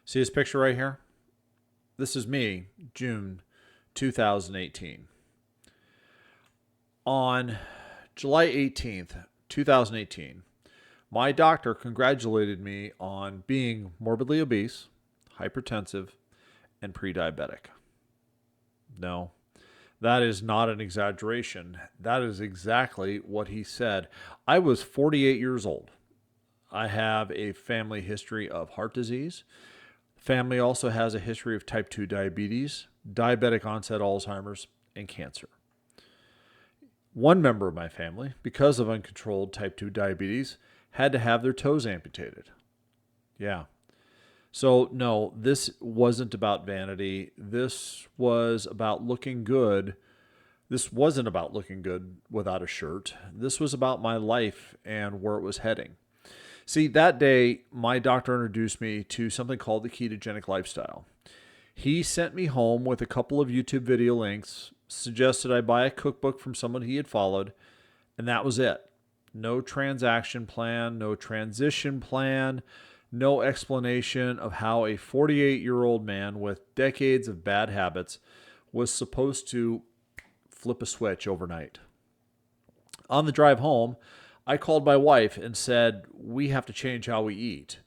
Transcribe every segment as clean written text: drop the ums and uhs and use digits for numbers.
See this picture right here? This is me, June 2018. On July 18th, 2018, my doctor congratulated me on being morbidly obese, hypertensive, and prediabetic. No, that is not an exaggeration. That is exactly what he said. I was 48 years old. I have a family history of heart disease. Family also has a history of type 2 diabetes, diabetic onset Alzheimer's, and cancer. One member of my family, because of uncontrolled type 2 diabetes, had to have their toes amputated. Yeah. So, no, this wasn't about vanity. This was about looking good. This wasn't about looking good without a shirt. This was about my life and where it was heading. See, that day, my doctor introduced me to something called the ketogenic lifestyle. He sent me home with a couple of YouTube video links, suggested I buy a cookbook from someone he had followed, and that was it. No transaction plan, no transition plan, no explanation of how a 48-year-old man with decades of bad habits was supposed to flip a switch overnight. On the drive home, I called my wife and said, we have to change how we eat.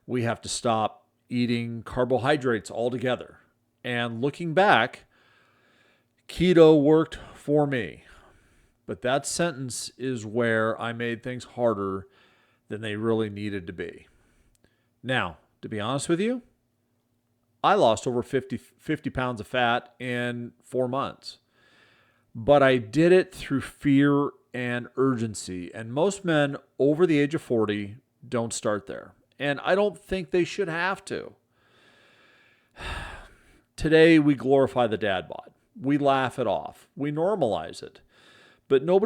We have to stop eating carbohydrates altogether. And looking back, keto worked for me. But that sentence is where I made things harder than they really needed to be. Now, to be honest with you, I lost over 50 pounds of fat in 4 months. But I did it through fear and urgency. And most men over the age of 40 don't start there. And I don't think they should have to. Today, we glorify the dad bod. We laugh it off. We normalize it. But what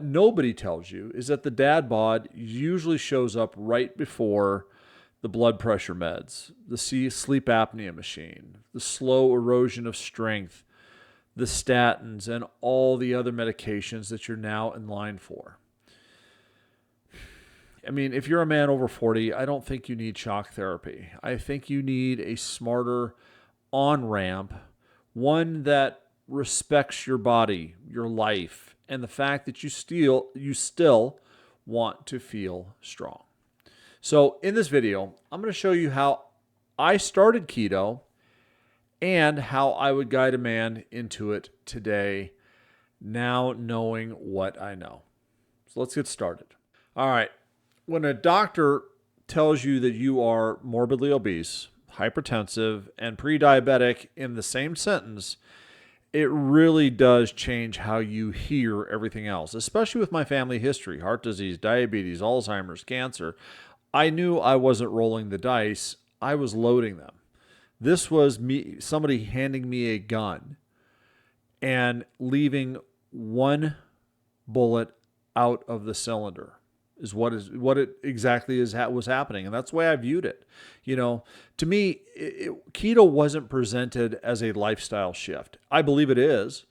nobody tells you is that the dad bod usually shows up right before the blood pressure meds, the sleep apnea machine, the slow erosion of strength, the statins, and all the other medications that you're now in line for. I mean, if you're a man over 40, I don't think you need shock therapy. I think you need a smarter on-ramp, one that respects your body, your life, and the fact that you still want to feel strong. So in this video, I'm going to show you how I started keto and how I would guide a man into it today, now knowing what I know. So let's get started. All right. When a doctor tells you that you are morbidly obese, hypertensive, and pre-diabetic in the same sentence, it really does change how you hear everything else, especially with my family history, heart disease, diabetes, Alzheimer's, cancer. I knew I wasn't rolling the dice. I was loading them. This was me, somebody handing me a gun and leaving one bullet out of the cylinder is what it exactly was happening. And that's the way I viewed it. You know, to me, keto wasn't presented as a lifestyle shift. I believe it is.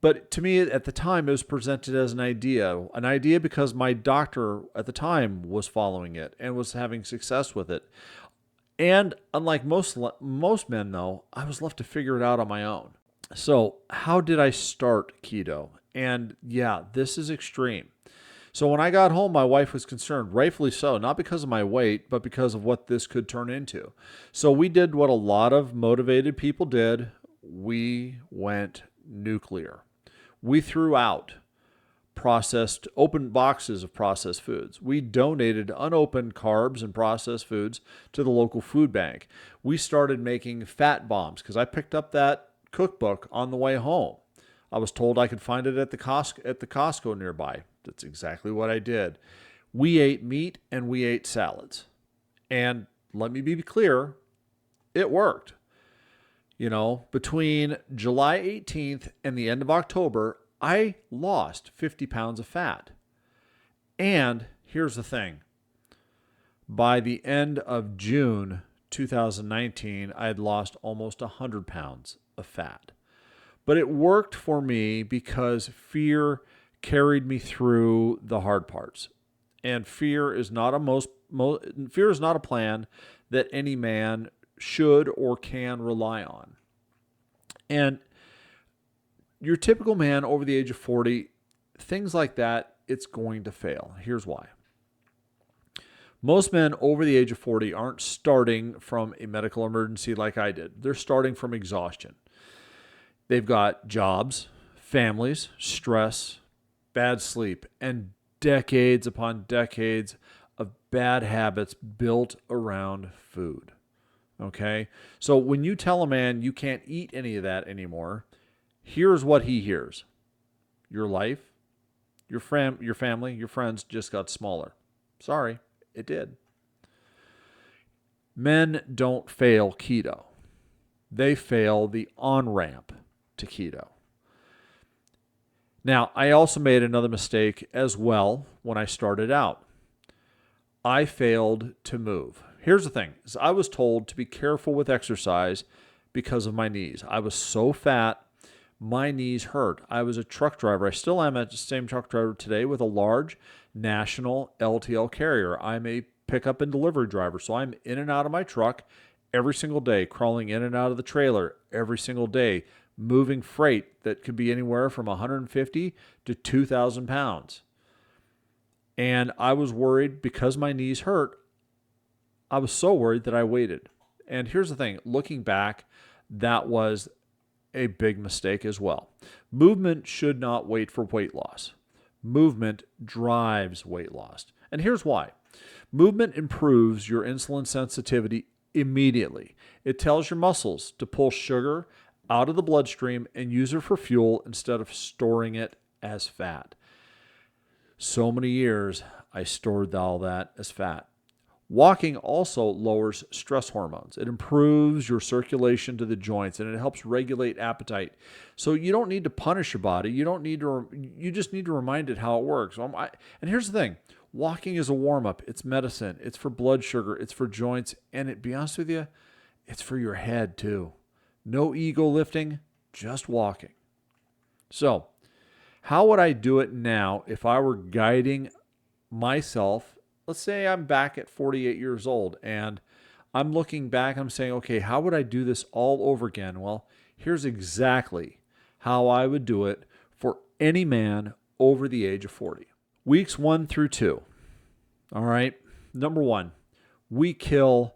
But to me, at the time, it was presented as an idea because my doctor at the time was following it and was having success with it. And unlike most men, though, I was left to figure it out on my own. So how did I start keto? And yeah, this is extreme. So when I got home, my wife was concerned, rightfully so, not because of my weight, but because of what this could turn into. So we did what a lot of motivated people did. We went nuclear. We threw out open boxes of processed foods. We donated unopened carbs and processed foods to the local food bank. We started making fat bombs because I picked up that cookbook on the way home. I was told I could find it at the Costco nearby. That's exactly what I did. We ate meat and we ate salads. And let me be clear, it worked. You know, between July 18th and the end of October, I lost 50 pounds of fat. And here's the thing. By the end of June 2019, I had lost almost 100 pounds of fat. But it worked for me because fear carried me through the hard parts. And fear is not a fear is not a plan that any man should or can rely on. And your typical man over the age of 40, things like that, it's going to fail. Here's why. Most men over the age of 40 aren't starting from a medical emergency like I did. They're starting from exhaustion. They've got jobs, families, stress, bad sleep, and decades upon decades of bad habits built around food. Okay? So when you tell a man you can't eat any of that anymore, here's what he hears. Your life, your family, your friends just got smaller. Sorry, it did. Men don't fail keto. They fail the on-ramp to keto. Now, I also made another mistake as well when I started out. I failed to move. Here's the thing. Is I was told to be careful with exercise because of my knees. I was so fat, my knees hurt. I was a truck driver. I still am a same truck driver today with a large national LTL carrier. I'm a pickup and delivery driver, so I'm in and out of my truck every single day, crawling in and out of the trailer every single day, moving freight that could be anywhere from 150 to 2,000 pounds. And I was worried because my knees hurt. I was so worried that I waited. And here's the thing, looking back, that was a big mistake as well. Movement should not wait for weight loss. Movement drives weight loss. And here's why. Movement improves your insulin sensitivity immediately. It tells your muscles to pull sugar out of the bloodstream and use it for fuel instead of storing it as fat. So many years I stored all that as fat. Walking also lowers stress hormones. It improves your circulation to the joints and it helps regulate appetite. So you don't need to punish your body. You just need to remind it how it works. And here's the thing. Walking is a warm-up. It's medicine. It's for blood sugar. It's for joints. And to be honest with you, it's for your head too. No ego lifting, just walking. So how would I do it now if I were guiding myself? Let's say I'm back at 48 years old and I'm looking back and I'm saying, okay, how would I do this all over again? Well, here's exactly how I would do it for any man over the age of 40. Weeks 1 through 2. All right. Number 1, we kill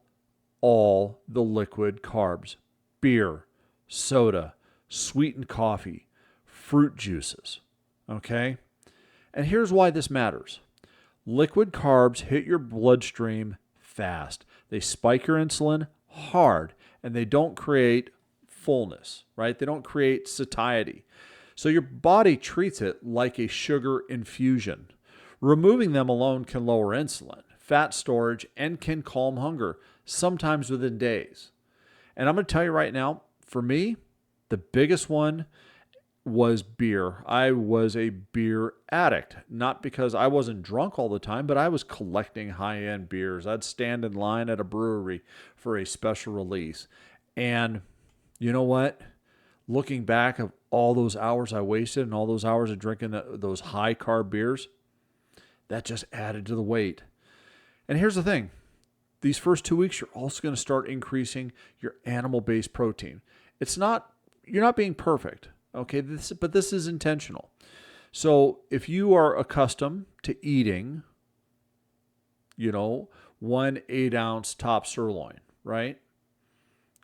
all the liquid carbs, beer, soda, sweetened coffee, fruit juices. Okay. And here's why this matters. Liquid carbs hit your bloodstream fast. They spike your insulin hard, and they don't create fullness, right? They don't create satiety. So your body treats it like a sugar infusion. Removing them alone can lower insulin, fat storage, and can calm hunger, sometimes within days. And I'm going to tell you right now, for me, the biggest one was beer. I was a beer addict, not because I wasn't drunk all the time, but I was collecting high-end beers. I'd stand in line at a brewery for a special release. And you know what? Looking back of all those hours I wasted and all those hours of drinking those high-carb beers, that just added to the weight. And here's the thing. These first 2 weeks, you're also going to start increasing your animal-based protein. You're not being perfect. Okay, but this is intentional. So if you are accustomed to eating, 1 8-ounce top sirloin, right?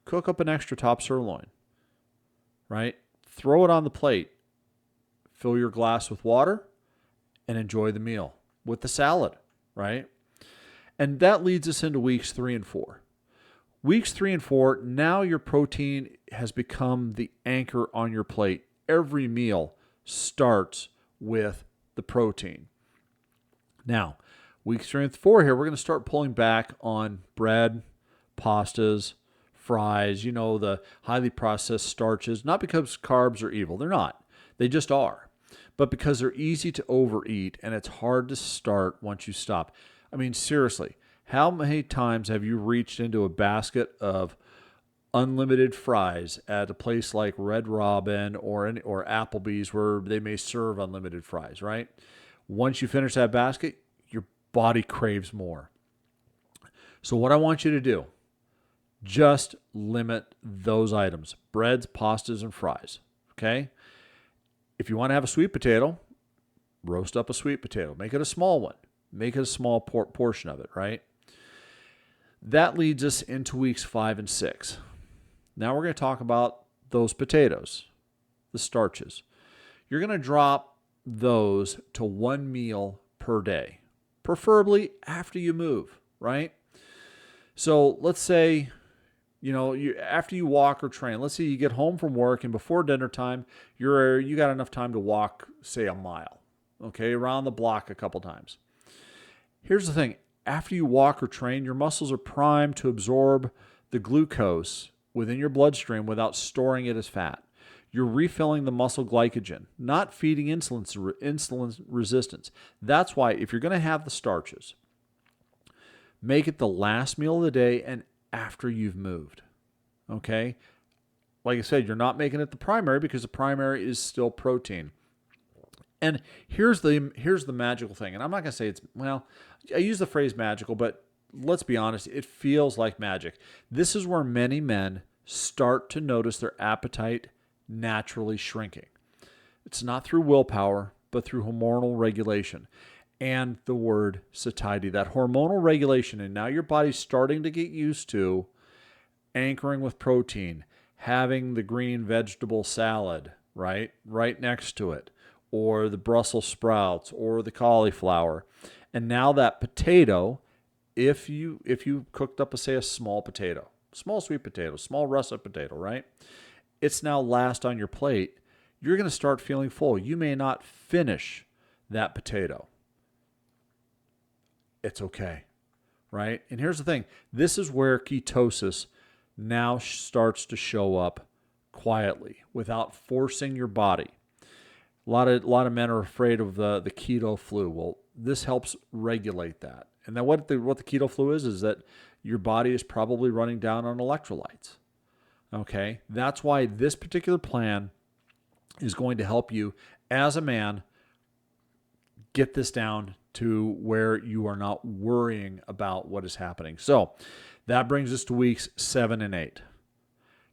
Cook up an extra top sirloin, right? Throw it on the plate. Fill your glass with water and enjoy the meal with the salad, right? And that leads us into weeks 3 and 4. Weeks 3 and 4, now your protein has become the anchor on your plate. Every meal starts with the protein. Now, weeks 3 and 4 here, we're going to start pulling back on bread, pastas, fries, the highly processed starches, not because carbs are evil. They're not. They just are. But because they're easy to overeat and it's hard to start once you stop. I mean, seriously, how many times have you reached into a basket of unlimited fries at a place like Red Robin or Applebee's where they may serve unlimited fries, right? Once you finish that basket, your body craves more. So what I want you to do, just limit those items: breads, pastas, and fries. Okay? If you want to have a sweet potato, roast up a sweet potato. Make it a small one. Make it a small portion of it, right? That leads us into weeks 5 and 6. Now we're going to talk about those potatoes, the starches. You're going to drop those to 1 meal per day, preferably after you move, right? So let's say, after you walk or train, let's say you get home from work and before dinner time, you got enough time to walk, say, a mile, okay, around the block a couple times. Here's the thing. After you walk or train, your muscles are primed to absorb the glucose within your bloodstream without storing it as fat. You're refilling the muscle glycogen, not feeding insulin resistance. That's why if you're going to have the starches, make it the last meal of the day and after you've moved. Okay? Like I said, you're not making it the primary because the primary is still protein. And here's the magical thing. And I'm not going to say I use the phrase magical, but let's be honest, it feels like magic. This is where many men start to notice their appetite naturally shrinking. It's not through willpower, but through hormonal regulation. And the word satiety, that hormonal regulation, and now your body's starting to get used to anchoring with protein, having the green vegetable salad, right next to it, or the Brussels sprouts, or the cauliflower. And now that potato, if you cooked up, a small potato, small sweet potato, small russet potato, right? It's now last on your plate. You're going to start feeling full. You may not finish that potato. It's okay, right? And here's the thing. This is where ketosis now starts to show up quietly without forcing your body. A lot of men are afraid of the keto flu. Well, this helps regulate that. And then what the keto flu is that your body is probably running down on electrolytes. Okay? That's why this particular plan is going to help you as a man get this down to where you are not worrying about what is happening. So that brings us to weeks 7 and 8.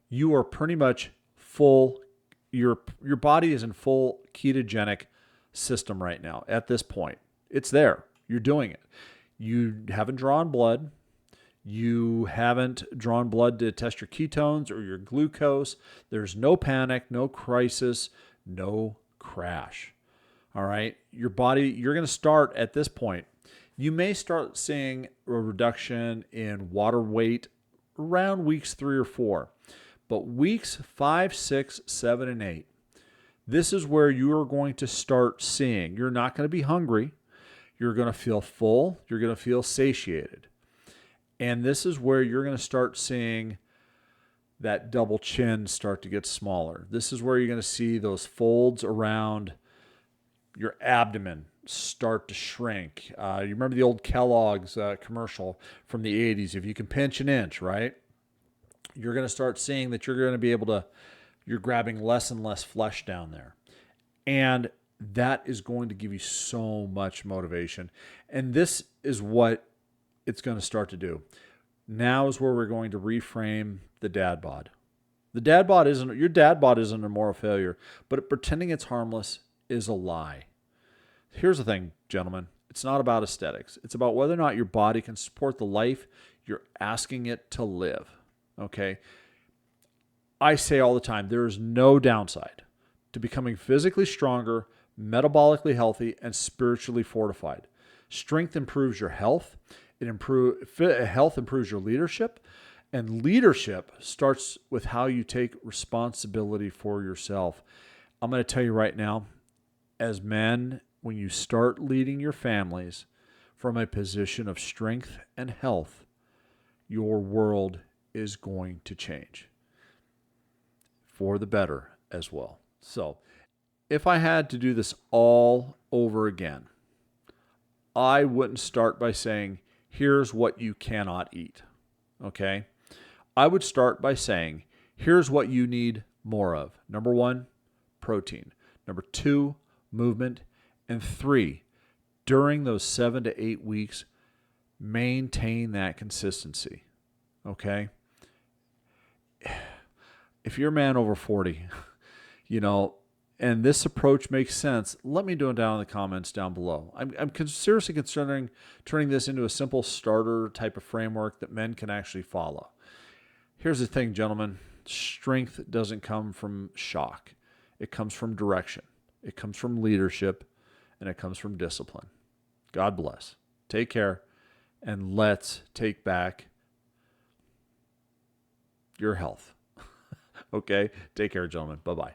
You are pretty much full. Your body is in full ketogenic system right now at this point. It's there. You're doing it. You haven't drawn blood. You haven't drawn blood to test your ketones or your glucose. There's no panic, no crisis, no crash. All right. Your body, you're going to start at this point. You may start seeing a reduction in water weight around weeks 3 or 4. But weeks 5, 6, 7, and 8, this is where you are going to start seeing. You're not going to be hungry. You're going to feel full. You're going to feel satiated. And this is where you're going to start seeing that double chin start to get smaller. This is where you're going to see those folds around your abdomen start to shrink. You remember the old Kellogg's commercial from the 80s, if you can pinch an inch, right? You're going to start seeing that you're going to be you're grabbing less and less flesh down there. And that is going to give you so much motivation. And this is what it's going to start to do. Now is where we're going to reframe the dad bod. Your dad bod isn't a moral failure, but pretending it's harmless is a lie. Here's the thing, gentlemen. It's not about aesthetics. It's about whether or not your body can support the life you're asking it to live. Okay? I say all the time, there is no downside to becoming physically stronger, metabolically healthy, and spiritually fortified. Strength improves your health. Health improves your leadership. And leadership starts with how you take responsibility for yourself. I'm going to tell you right now, as men, when you start leading your families from a position of strength and health, your world is going to change for the better as well. So if I had to do this all over again, I wouldn't start by saying, here's what you cannot eat. Okay? I would start by saying, here's what you need more of. Number 1, protein. Number 2, movement. And 3, during those 7 to 8 weeks, Maintain that consistency. Okay? If you're a man over 40, you know, and this approach makes sense, let me know down in the comments down below. I'm seriously considering turning this into a simple starter type of framework that men can actually follow. Here's the thing, gentlemen. Strength doesn't come from shock. It comes from direction. It comes from leadership, and it comes from discipline. God bless. Take care, and let's take back your health. Okay? Take care, gentlemen. Bye-bye.